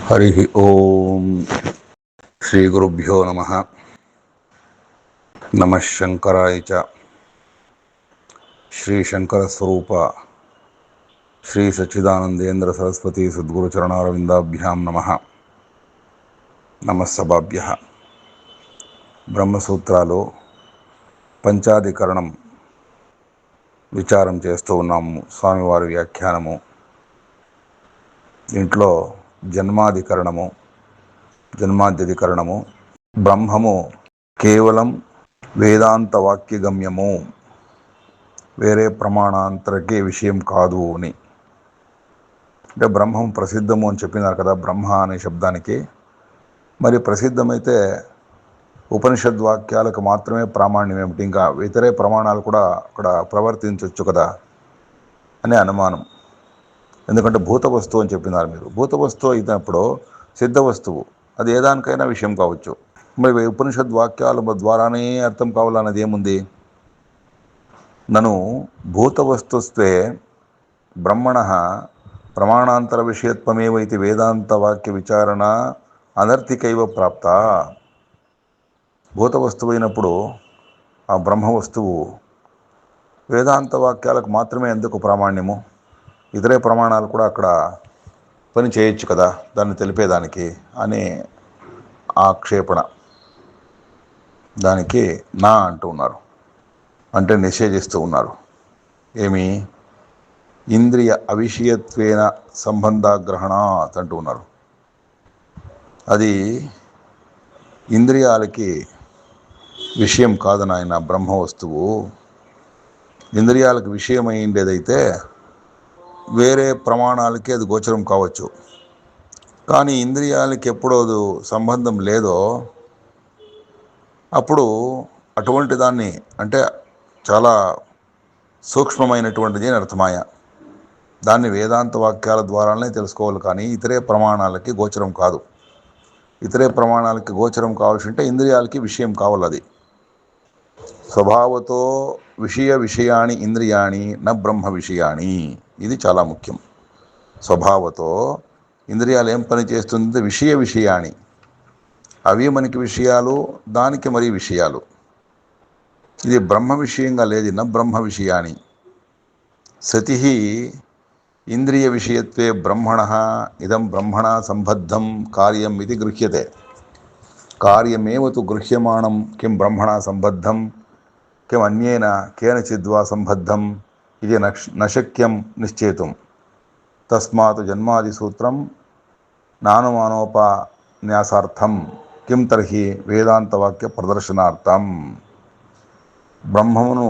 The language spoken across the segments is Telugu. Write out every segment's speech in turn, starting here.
హరి ఓం శ్రీ గురుభ్యో నమ. నమ శంకరాయ చ. శ్రీ శంకర స్వరూప శ్రీ సచ్చిదానందేంద్ర సరస్వతి సద్గురు చరణారవిందాభ్యాం నమ. నమస్సభాభ్య. బ్రహ్మసూత్రాలు పంచాధికరణం విచారం చేస్తూ ఉన్నాము. స్వామివారి వ్యాఖ్యానము. ఇంట్లో జన్మాద్యధికరణము. బ్రహ్మము కేవలం వేదాంత వాక్యగమ్యము, వేరే ప్రమాణాంతరకే విషయం కాదు అని. అంటే బ్రహ్మం ప్రసిద్ధము అని చెప్పినారు కదా బ్రహ్మ అనే శబ్దానికి. మరి ప్రసిద్ధమైతే ఉపనిషద్వాక్యాలకు మాత్రమే ప్రామాణ్యం ఏమిటి? ఇంకా ఇతరే ప్రమాణాలు కూడా అక్కడ ప్రవర్తించవచ్చు కదా అనే అనుమానం. ఎందుకంటే భూత వస్తువు అని చెప్పినారు మీరు. భూత వస్తువు అయినప్పుడు సిద్ధ వస్తువు, అది ఏ దానికైనా విషయం కావచ్చు. మరి ఉపనిషద్వాక్యాల ద్వారానే అర్థం కావాలన్నది ఏముంది? నను భూతవస్తుస్త్వే బ్రహ్మణ ప్రమాణాంతర విషయత్వమేవ ఇది వేదాంత వాక్య విచారణ అనర్థికైవ ప్రాప్త. భూత వస్తువు అయినప్పుడు ఆ బ్రహ్మ వస్తువు వేదాంత వాక్యాలకు మాత్రమే ఎందుకు ప్రామాణ్యము? ఇతరే ప్రమాణాలు కూడా అక్కడ పని చేయొచ్చు కదా దాన్ని తెలిపేదానికి అనే ఆక్షేపణ. దానికి నా అంటూ ఉన్నారు, అంటే నిషేధిస్తూ ఉన్నారు. ఏమి? ఇంద్రియ అవిషయత్వేన సంబంధాగ్రహణాత్ అంటూ ఉన్నారు. అది ఇంద్రియాలకి విషయం కాదు నాయన బ్రహ్మ వస్తువు. ఇంద్రియాలకు విషయం అయ్యేదైతే వేరే ప్రమాణాలకి అది గోచరం కావచ్చు. కానీ ఇంద్రియాలకి ఎప్పుడో సంబంధం లేదో అప్పుడు అటువంటి దాన్ని, అంటే చాలా సూక్ష్మమైనటువంటిది అని అర్థమాయ. దాన్ని వేదాంత వాక్యాల ద్వారానే తెలుసుకోవాలి, కానీ ఇతరే ప్రమాణాలకి గోచరం కాదు. ఇతరే ప్రమాణాలకి గోచరం కావాల్సి ఉంటే ఇంద్రియాలకి విషయం కావాలి. అది స్వభావతో విషయాణి ఇంద్రియాణి న బ్రహ్మ విషయాణి. ఇది చాలా ముఖ్యం. స్వభావతో ఇంద్రియాలు ఏం పని చేస్తుంది? విషయాణి, అవి మనకి విషయాలు, దానికి మరి విషయాలు. ఇది బ్రహ్మ విషయంగా లేదు. న బ్రహ్మ విషయాణి. సతి ఇంద్రియ విషయత్వే బ్రహ్మణ ఇదం బ్రహ్మణ సంబద్ధం కార్యం ఇది గృహ్యతే. కార్యమేవ తు గృహ్యమాణం కిం బ్రహ్మణ సంబద్ధం కిం అన్యేన కేనచిద్వా సంబద్ధం ఇది నశక్యం నిశ్చేతుం. తస్మాత్ జన్మాది సూత్రం నానుమానోపన్యాసార్థం కిం తర్హి వేదాంతవాక్య ప్రదర్శనార్థం. బ్రహ్మమును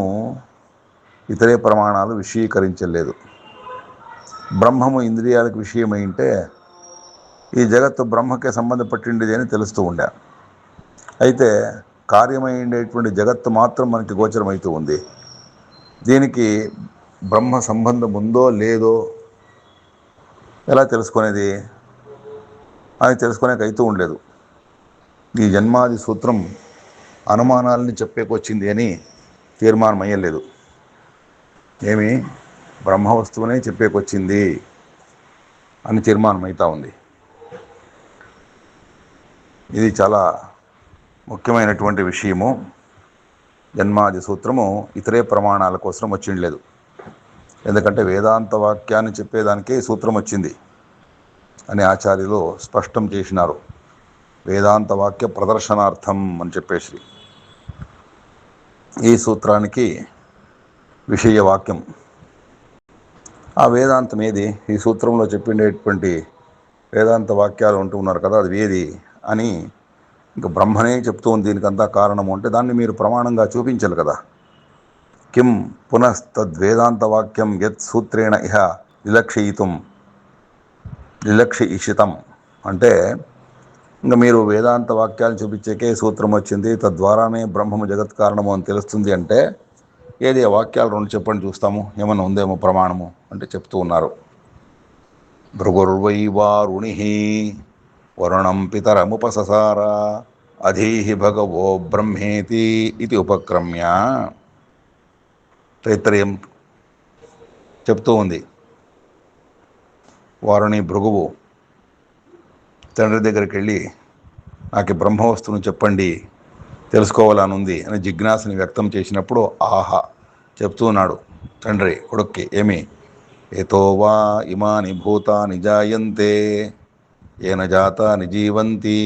ఇతరే ప్రమాణాలు విషయీకరించలేదు. బ్రహ్మము ఇంద్రియాలకు విషయమైంటే ఈ జగత్తు బ్రహ్మకే సంబంధపట్టిండేది అని తెలుస్తూ ఉండే. అయితే కార్యమైండేటువంటి జగత్తు మాత్రం మనకి గోచరమవుతూ ఉంది. దీనికి బ్రహ్మ సంబంధం ఉందో లేదో ఎలా తెలుసుకునేది అని తెలుసుకునేకి అవుతూ ఉండలేదు. ఈ జన్మాది సూత్రం అనుమానాలని చెప్పేకొచ్చింది అని తీర్మానం అయ్యలేదు. ఏమి? బ్రహ్మ వస్తువునే చెప్పేకొచ్చింది అని తీర్మానం అవుతూ ఉంది. ఇది చాలా ముఖ్యమైనటువంటి విషయము. జన్మాది సూత్రము ఇతరే ప్రమాణాల కోసం వచ్చిండలేదు. ఎందుకంటే వేదాంత వాక్యాన్ని చెప్పేదానికే సూత్రం వచ్చింది అని ఆచార్యులు స్పష్టం చేసినారు. వేదాంత వాక్య ప్రదర్శనార్థం అని చెప్పేసి ఈ సూత్రానికి విషయవాక్యం. ఆ వేదాంతం ఏది? ఈ సూత్రంలో చెప్పిండేటువంటి వేదాంత వాక్యాలు ఉంటూ ఉన్నారు కదా, అది ఏది అని ఇంకా బ్రహ్మనే చెప్తూ ఉంది. దీనికంతా కారణము అంటే దాన్ని మీరు ప్రమాణంగా చూపించాలి కదా. కిం పునస్తద్వేదాంత వాక్యం యత్ సూత్రేణ ఇహ విలక్షయిషితం. అంటే ఇంకా మీరు వేదాంత వాక్యాలు చూపించేకే సూత్రం వచ్చింది, తద్వారానే బ్రహ్మము జగత్ కారణము అని తెలుస్తుంది అంటే ఏది? ఆ వాక్యాలు రెండు చెప్పండి చూస్తాము, ఏమన్నా ఉందేమో ప్రమాణము అంటే చెప్తూ ఉన్నారు. భృగుర్వై వారుణి వరుణం పితరముపససార అధీహి భగవో బ్రహ్మేతి ఇది ఉపక్రమ్య. తైత్తరీయం చెప్తూ ఉంది. వారుని భృగువు తండ్రి దగ్గరికి వెళ్ళి నాకు ఈ బ్రహ్మవస్తువును చెప్పండి, తెలుసుకోవాలని ఉంది అని జిజ్ఞాసని వ్యక్తం చేసినప్పుడు ఆహా చెప్తూ ఉన్నాడు తండ్రి కొడుక్కి. ఏమి? ఏతో వా ఇమాని భూతాని జాయంతే ఏన జాతాని జీవంతి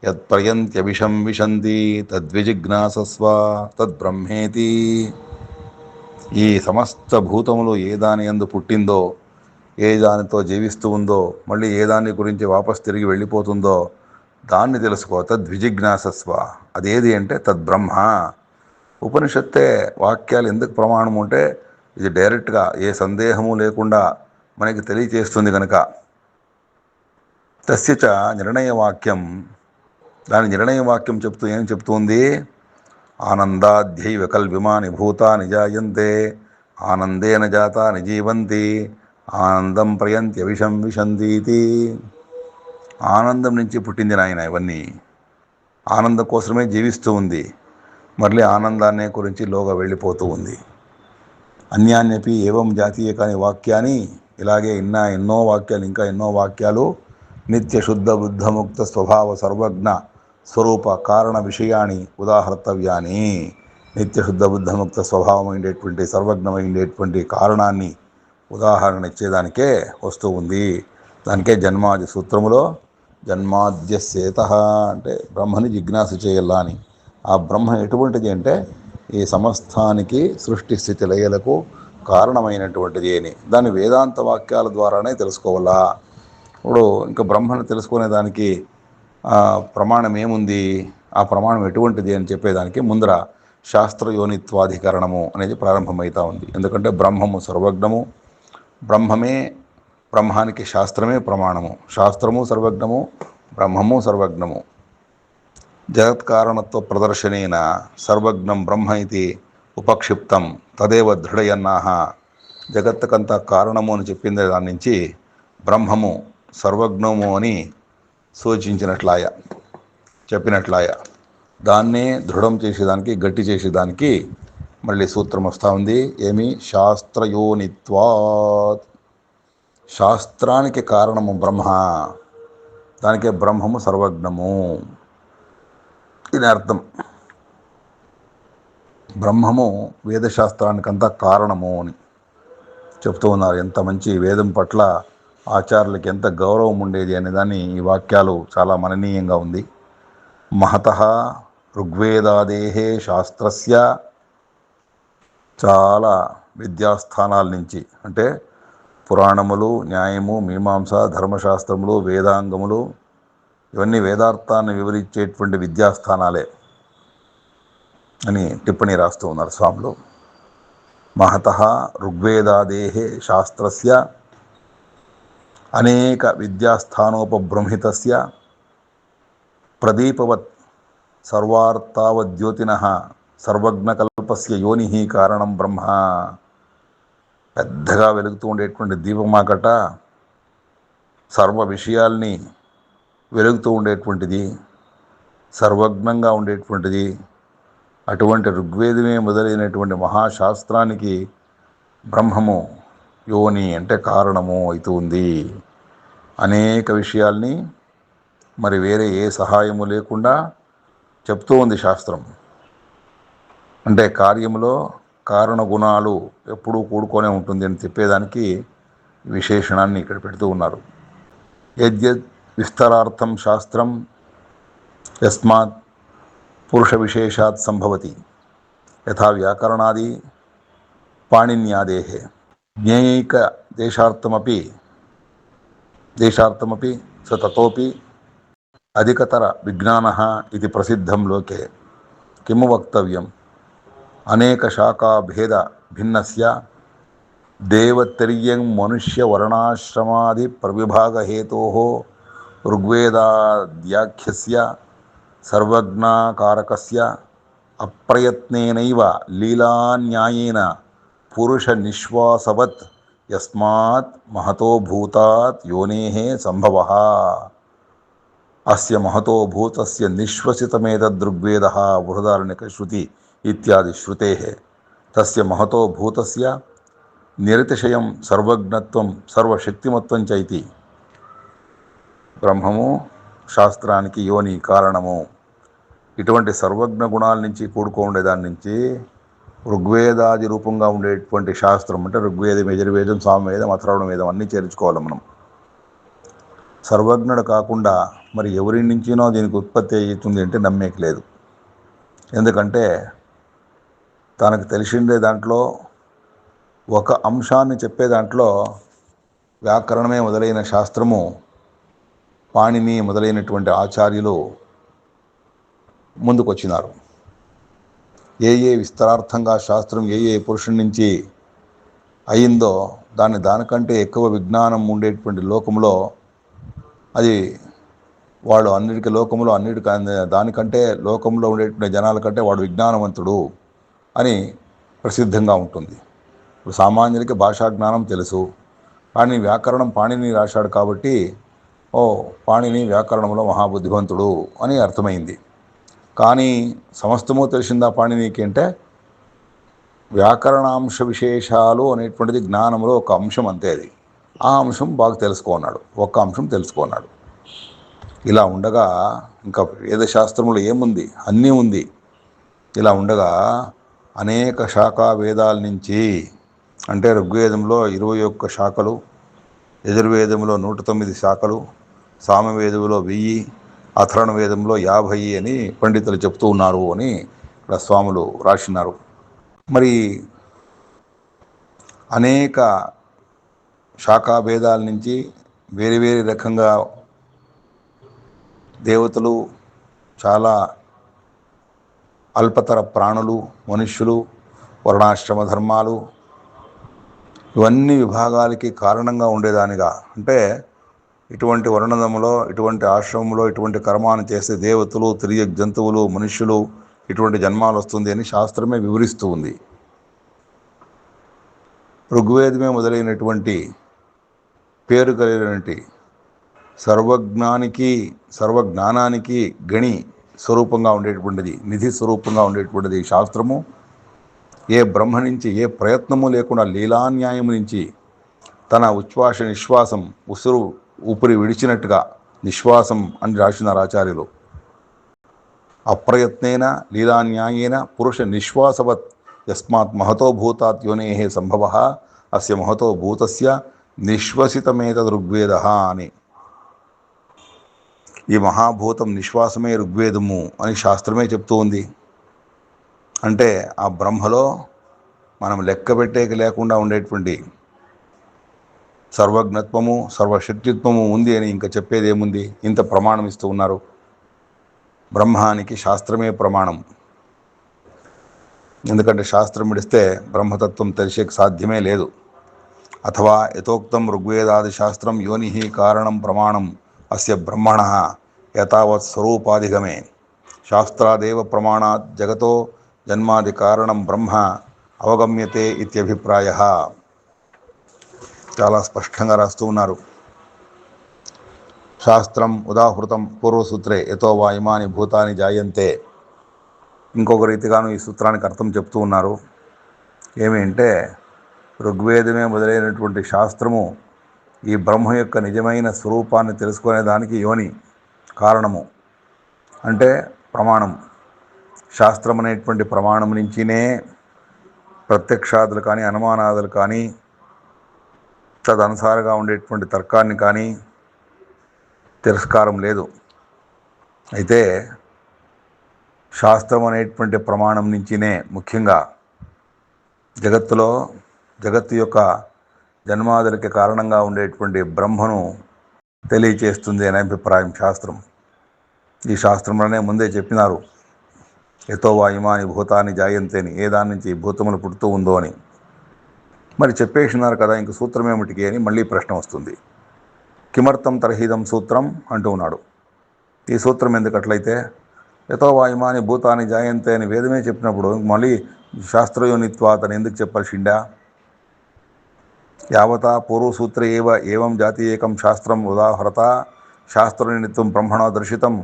యత్ప్రయంత్యభిషం విశంతి తద్విజిజ్ఞాసస్వ తద్బ్రహ్మేతి. ఈ సమస్త భూతములు ఏ దాని యందు పుట్టిందో, ఏ దానితో జీవిస్తూ ఉందో, మళ్ళీ ఏ దాని గురించి వాపస్ తిరిగి వెళ్ళిపోతుందో దాన్ని తెలుసుకో. తద్విజిజ్ఞాసస్వ. అదేది అంటే తద్బ్రహ్మ. ఉపనిషత్తే వాక్యాలు ఎందుకు ప్రమాణం అంటే ఇది డైరెక్ట్గా ఏ సందేహము లేకుండా మనకి తెలియచేస్తుంది కనుక. తస్యచ నిర్ణయవాక్యం. దాని నిర్ణయవాక్యం చెప్తూ ఏం చెప్తుంది? ఆనందాధ్యైవ కల్విమాని భూతాని జాయంతే ఆనందేన జాతాని జీవంతి ఆనందం ప్రయంత్యవిషం విశంతీతి. ఆనందం నుంచి పుట్టింది నాయన ఇవన్నీ. ఆనందం కోసమే జీవిస్తూ ఉంది, మళ్ళీ ఆనందాన్నే గురించి లోగా వెళ్ళిపోతూ ఉంది. అన్యాన్యపి ఏవం జాతీయ కాని వాక్యాన్ని, ఇలాగే ఎన్నో వాక్యాలు, ఇంకా ఎన్నో వాక్యాలు నిత్య శుద్ధ బుద్ధముక్త స్వభావ సర్వజ్ఞ స్వరూప కారణ విషయాన్ని ఉదాహర్తవ్యాన్ని. నిత్య శుద్ధ బుద్ధముక్త స్వభావమైనటువంటి సర్వజ్ఞమైనటువంటి కారణాన్ని ఉదాహరణ ఇచ్చేదానికే వస్తూ ఉంది. దానికే జన్మాది సూత్రములో జన్మాద్యస్యేత అంటే బ్రహ్మని జిజ్ఞాస చేయాలా అని. ఆ బ్రహ్మ ఎటువంటిది అంటే ఈ సమస్తానికి సృష్టి స్థితి లయలకు కారణమైనటువంటిది అని. దాన్ని వేదాంత వాక్యాల ద్వారానే తెలుసుకోవాలా. ఇప్పుడు ఇంకా బ్రహ్మను తెలుసుకునే దానికి ప్రమాణం ఏముంది, ఆ ప్రమాణం ఎటువంటిది అని చెప్పేదానికి ముందర శాస్త్రయోనిత్వాధికరణము అనేది ప్రారంభమవుతా ఉంది. ఎందుకంటే బ్రహ్మము సర్వజ్ఞము, బ్రహ్మానికి శాస్త్రమే ప్రమాణము. శాస్త్రము సర్వజ్ఞము, బ్రహ్మము సర్వజ్ఞము. జగత్కారణత్వ ప్రదర్శనేన సర్వజ్ఞం బ్రహ్మ ఇది ఉపక్షిప్తం తదేవ దృఢయన్నాహ. జగత్తుకంతా కారణము అని చెప్పింది దాని నుంచి బ్రహ్మము సర్వజ్ఞము అని సూచించినట్లాయ, చెప్పినట్లాయ. దాన్నే దృఢం చేసేదానికి, గట్టి చేసేదానికి మళ్ళీ సూత్రం వస్తూ ఉంది. ఏమి? శాస్త్రయోనిత్వాత్. శాస్త్రానికి కారణము బ్రహ్మ, దానికే బ్రహ్మము సర్వజ్ఞము. ఇది అర్థం. బ్రహ్మము వేదశాస్త్రానికంతా కారణము అని చెప్తూ ఉన్నారు. ఎంత మంచి వేదం పట్ల ఆచార్యులకి ఎంత గౌరవం ఉండేది అనేదాన్ని ఈ వాక్యాలు చాలా మననీయంగా ఉంది. మహతః ఋగ్వేదాదేహే శాస్త్రస్య. చాలా విద్యాస్థానాల నుంచి అంటే పురాణములు, న్యాయము, మీమాంస, ధర్మశాస్త్రములు, వేదాంగములు, ఇవన్నీ వేదార్థాన్ని వివరించేటువంటి విద్యాస్థానాలే అని టిప్పణి రాస్తూ ఉన్నారు స్వాములు. మహతః ఋగ్వేదాదేహే శాస్త్రస్య అనేక విద్యాస్థానోపబృంహితస్య ప్రదీపవత్ సర్వార్థావద్యోతినః సర్వజ్ఞకల్పస్య యోనిః కారణం బ్రహ్మ. పెద్దగా వెలుగుతూ ఉండేటువంటి దీపమాకట సర్వ విషయాల్ని వెలుగుతూ ఉండేటువంటిది, సర్వజ్ఞంగా ఉండేటువంటిది. అటువంటి ఋగ్వేదమే మొదలైనటువంటి మహాశాస్త్రానికి బ్రహ్మము యోని అంటే కారణము అవుతూ ఉంది. అనేక విషయాల్ని మరి వేరే ఏ సహాయము లేకుండా చెప్తూ ఉంది శాస్త్రం. అంటే కార్యములో కారణ గుణాలు ఎప్పుడూ కూడుకొనే ఉంటుంది అని చెప్పేదానికి విశేషణాన్ని ఇక్కడ పెడుతూ ఉన్నారు. యద్యద్ విస్తరార్థం శాస్త్రం యస్మాత్ పురుష విశేషాత్ సంభవతి యథా వ్యాకరణాది పాణిన్యాదేహే జ్ఞేయైక దేశార్థమపి స తతోపి అధికతర విజ్ఞానః ఇది ప్రసిద్ధం లోకే. కిము వక్తవ్యం? అనేక శాఖా భేద భిన్నస్య దేవతర్యం మనుష్య వర్ణాశ్రమాది ప్రవిభాగ హేతోః ఋగ్వేదాద్యాఖ్యస్య సర్వజ్ఞాకారకస్య అప్రయత్నేనైవ లీలాన్యాయేన పురుష నిశ్వాసవత్ యస్మాత్ మహతో భూతాత్ యోనేః సంభవః. అస్య మహతో భూతస్య నిశ్వసితమేతదృగ్వేదః బృహదారణ్యక శృతి ఇత్యాది శ్రుతేః. తస్య మహతో భూతస్య నిరతిశయం సర్వజ్ఞత్వం సర్వశక్తిమత్వం చ ఇతి. బ్రహ్మము, శాస్త్రానికి యోని కారణము. ఇటువంటి సర్వజ్ఞ గుణాల నుంచి కూడుకోండేదాని నుంచి ఋగ్వేదాది రూపంగా ఉండేటువంటి శాస్త్రం అంటే ఋగ్వేదం, యజుర్వేదం, సామవేదం, అథర్వణ వేదం అన్నీ చేర్చుకోవాలి మనం. సర్వజ్ఞుడు కాకుండా మరి ఎవరి నుంచినో దీనికి ఉత్పత్తి అవుతుంది అంటే నమ్మేకి లేదు. ఎందుకంటే తనకు తెలిసిండే దాంట్లో ఒక అంశాన్ని చెప్పే దాంట్లో వ్యాకరణమే మొదలైన శాస్త్రము పాణిని మొదలైనటువంటి ఆచార్యులు ముందుకొచ్చినారు. ఏ విస్తరార్థంగా శాస్త్రం ఏ పురుషుడి నుంచి అయిందో దానికంటే ఎక్కువ విజ్ఞానం ఉండేటువంటి లోకంలో అది వాడు దానికంటే లోకంలో ఉండేటువంటి జనాల కంటే వాడు విజ్ఞానవంతుడు అని ప్రసిద్ధంగా ఉంటుంది. ఇప్పుడు సామాన్యులకి భాషా జ్ఞానం తెలుసు, కానీ వ్యాకరణం పాణిని రాశాడు కాబట్టి పాణిని వ్యాకరణంలో మహాబుద్ధివంతుడు అని అర్థమైంది. కానీ సమస్తము తెలిసిందా పాణినికి అంటే వ్యాకరణాంశ విశేషాలు అనేటువంటిది జ్ఞానంలో ఒక అంశం అంతే. అది ఆ అంశం బాగా తెలుసుకున్నాడు, ఒక్క అంశం తెలుసుకున్నాడు. ఇలా ఉండగా ఇంకా వేదశాస్త్రములు ఏముంది, అన్నీ ఉంది. ఇలా ఉండగా అనేక శాఖా వేదాల నుంచి అంటే ఋగ్వేదంలో 21 శాఖలు, యజుర్వేదంలో 109 శాఖలు, సామవేదంలో 1000, అథర్వణ వేదంలో 50 అని పండితులు చెప్తూ ఉన్నారు అని ఇక్కడ స్వాములు రాసినారు. మరి అనేక శాఖా భేదాల నుంచి వేరే వేరే రకంగా దేవతలు, చాలా అల్పతర ప్రాణులు, మనుష్యులు, వర్ణాశ్రమ ధర్మాలు ఇవన్నీ విభాగాలకి కారణంగా ఉండేదానిగా అంటే ఇటువంటి వర్ణనములో, ఇటువంటి ఆశ్రమంలో, ఇటువంటి కర్మాన్ని చేస్తే దేవతలు, తిరిగే జంతువులు, మనుష్యులు ఇటువంటి జన్మాలు వస్తుంది అని శాస్త్రమే వివరిస్తూ ఉంది. ఋగ్వేదమే మొదలైనటువంటి పేరు కలిగినటువంటి సర్వజ్ఞానానికి గణి స్వరూపంగా ఉండేటువంటిది, నిధి స్వరూపంగా ఉండేటువంటిది శాస్త్రము ఏ బ్రహ్మ నుంచి ఏ ప్రయత్నము లేకుండా లీలాన్యాయం నుంచి తన ఉచ్ఛ్వాస నిశ్వాసం ఊపిరి విడిచినట్టుగా నిశ్వాసం అని రాసినారు ఆచార్యులు. అప్రయత్నేన లీలాన్యాయేన పురుష నిశ్వాసవత్ యస్మాత్ మహతో భూతాత్ యోనేః సంభవః అస్య మహతో భూతస్య నిశ్వసితమేతద్ ఋగ్వేదః అని. ఈ మహాభూతం నిశ్వాసమే ఋగ్వేదము అని శాస్త్రమే చెప్తూ ఉంది. అంటే ఆ బ్రహ్మలో మనం లెక్క పెట్టేకి లేకుండా ఉండేటువంటి సర్వజ్ఞత్వము, సర్వశక్తిత్వము ఉంది అని ఇంకా చెప్పేది ఏముంది? ఇంత ప్రమాణం ఇస్తూ ఉన్నారు. బ్రహ్మానికి శాస్త్రమే ప్రమాణం. ఎందుకంటే శాస్త్రం విడిస్తే బ్రహ్మతత్వం తెలిసేకి సాధ్యమే లేదు. అథవా యథోక్తం ఋగ్వేదాది శాస్త్రం యోని కారణం ప్రమాణం అస్య బ్రహ్మణః యథావత్ స్వరూపాధిగమే శాస్త్రాదేవ ప్రమాణాత్ జగతో జన్మాది కారణం బ్రహ్మ అవగమ్యతే ఇత్యభిప్రాయః. చాలా స్పష్టంగా రాస్తూ ఉన్నారు. శాస్త్రం ఉదాహృతం పూర్వసూత్రే యతో వా ఇమాని భూతాని జాయంతే. ఇంకొక రీతిగాను ఈ సూత్రానికి అర్థం చెప్తూ ఉన్నారు. ఏమి అంటే ఋగ్వేదమే మొదలైనటువంటి శాస్త్రము ఈ బ్రహ్మ యొక్క నిజమైన స్వరూపాన్ని తెలుసుకునే దానికి యోని కారణము అంటే ప్రమాణం. శాస్త్రం అనేటువంటి ప్రమాణం నుంచినే ప్రత్యక్షాదులు కానీ అనుమానాదులు కానీ తదనుసారంగా ఉండేటువంటి తర్కాన్ని కానీ తిరస్కారం లేదు. అయితే శాస్త్రం అనేటువంటి ప్రమాణం నుంచినే ముఖ్యంగా జగత్తు యొక్క జన్మాదులకి కారణంగా ఉండేటువంటి బ్రహ్మను తెలియచేస్తుంది అనే అభిప్రాయం శాస్త్రం. ఈ శాస్త్రంలోనే ముందే చెప్పినారు, యతో వా ఇమాని భూతాన్ని జాయంతే అని, ఏ దాని నుంచి భూతములు పుడుతూ ఉందో అని. మరి చెప్పేసినారు కదా, ఇంక సూత్రం ఏమిటికి అని మళ్ళీ ప్రశ్న వస్తుంది. కిమర్థం తర్హిదం సూత్రం అంటూ ఉన్నాడు. ఈ సూత్రం ఎందుకట్లయితే యతో వా ఇమాని భూతాన్ని జాయంతే అని వేదమే చెప్పినప్పుడు మళ్ళీ శాస్త్రయోనిత్వాత్ అని ఎందుకు చెప్పాల్సిండా? యావతా పూర్వసూత్రే ఏవం జాతీయేకం శాస్త్రం ఉదాహరత శాస్త్రనిత్వం బ్రహ్మణో దర్శితం.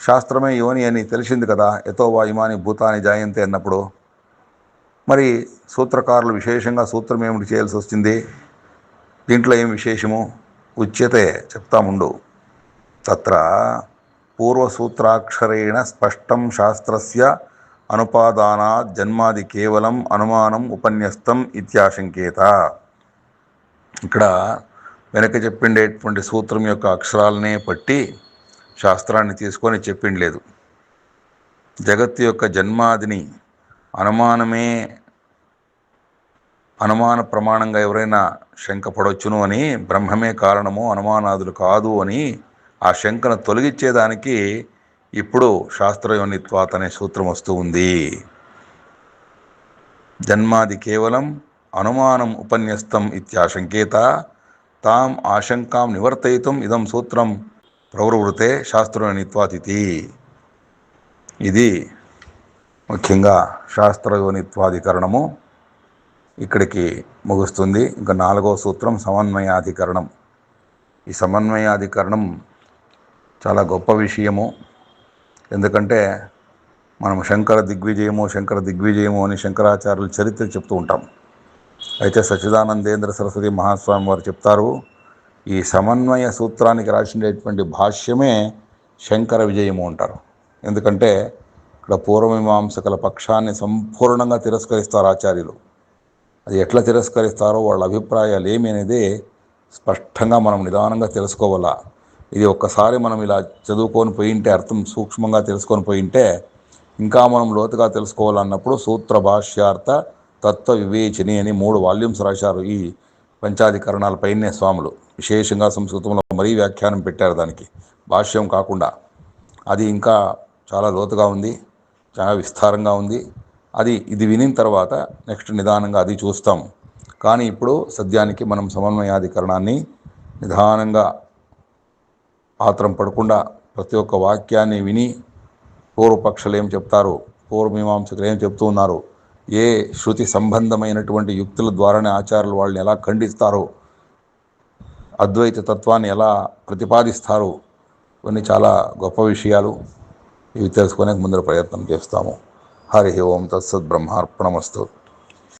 శాస్త్రమే యోని అని తెలిసింది కదా యతో వా ఇమాని భూతాన్ని జాయంతే అన్నప్పుడు. మరి సూత్రకారులు విశేషంగా సూత్రం ఏమిటి చేయాల్సి వచ్చింది? దీంట్లో ఏం విశేషము ఉచ్యతే చెప్తాముండు. తత్ర పూర్వసూత్రాక్షరేణ స్పష్టం శాస్త్రస్య అనుపాదానాత్ జన్మాది కేవలం అనుమానం ఉపన్యస్తం ఇత్యాశంకేత. ఇక్కడ వెనక చెప్పిండేటువంటి సూత్రం యొక్క అక్షరాలనే పట్టి శాస్త్రాన్ని తీసుకొని చెప్పిండలేదు. జగత్తు యొక్క జన్మాదిని అనుమాన ప్రమాణంగా ఎవరైనా శంక పడవచ్చును అని, బ్రహ్మమే కారణము అనుమానాదులు కాదు అని ఆ శంకను తొలగించేదానికి ఇప్పుడు శాస్త్రయోనిత్వాత్ అనే సూత్రం వస్తూ ఉంది. జన్మాది కేవలం అనుమానం ఉపన్యస్తం ఇత్యాశంకేత తాం ఆశంకాం నివర్తయితుం ఇదం సూత్రం ప్రవృవృతే శాస్త్రయోనిత్వాతిథి. ఇది ముఖ్యంగా శాస్త్రయోనిత్వాధికరణము ఇక్కడికి ముగుస్తుంది. ఇంకా 4వ సూత్రం సమన్వయాధికరణం. ఈ సమన్వయాధికరణం చాలా గొప్ప విషయము. ఎందుకంటే మనం శంకర దిగ్విజయము అని శంకరాచార్యుల చరిత్ర చెప్తూ ఉంటాం. అయితే సచ్చిదానందేంద్ర సరస్వతి మహాస్వామి వారు చెప్తారు, ఈ సమన్వయ సూత్రానికి రాసినటువంటి భాష్యమే శంకర విజయము అంటారు. ఎందుకంటే ఇక్కడ పూర్వమీమాంసకుల పక్షాన్ని సంపూర్ణంగా తిరస్కరిస్తారు ఆచార్యులు. అది ఎట్లా తిరస్కరిస్తారో, వాళ్ళ అభిప్రాయాలు ఏమి అనేది స్పష్టంగా మనం నిదానంగా తెలుసుకోవాలా. ఇది ఒక్కసారి మనం ఇలా చదువుకొని పోయింటే, అర్థం సూక్ష్మంగా తెలుసుకొని పోయింటే, ఇంకా మనం లోతుగా తెలుసుకోవాలన్నప్పుడు సూత్ర భాష్యార్థ తత్వ వివేచని అని 3 వాల్యూమ్స్ రాశారు ఈ పంచాధికరణాలపైనే స్వాములు. విశేషంగా సంస్కృతంలో మరీ వ్యాఖ్యానం పెట్టారు దానికి, భాష్యం కాకుండా. అది ఇంకా చాలా లోతుగా ఉంది, చాలా విస్తారంగా ఉంది. ఇది వినిన తర్వాత నెక్స్ట్ నిదానంగా అది చూస్తాం. కానీ ఇప్పుడు సద్యానికి మనం సమన్వయాధికరణాన్ని నిదానంగా ఆత్రం పడకుండా ప్రతి ఒక్క వాక్యాన్ని విని, పూర్వపక్షులు ఏం చెప్తారు, పూర్వమీమాంసకులు ఏం చెప్తూ ఉన్నారు, ఏ శృతి సంబంధమైనటువంటి యుక్తుల ద్వారానే ఆచార్యులు వాళ్ళని ఎలా ఖండిస్తారు, అద్వైత తత్వాన్ని ఎలా ప్రతిపాదిస్తారు, ఇవన్నీ చాలా గొప్ప విషయాలు. ఇవి తెలుసుకునే ముందర ప్రయత్నం చేస్తాము. హరి ఓం తత్సత్ బ్రహ్మార్పణమస్తు.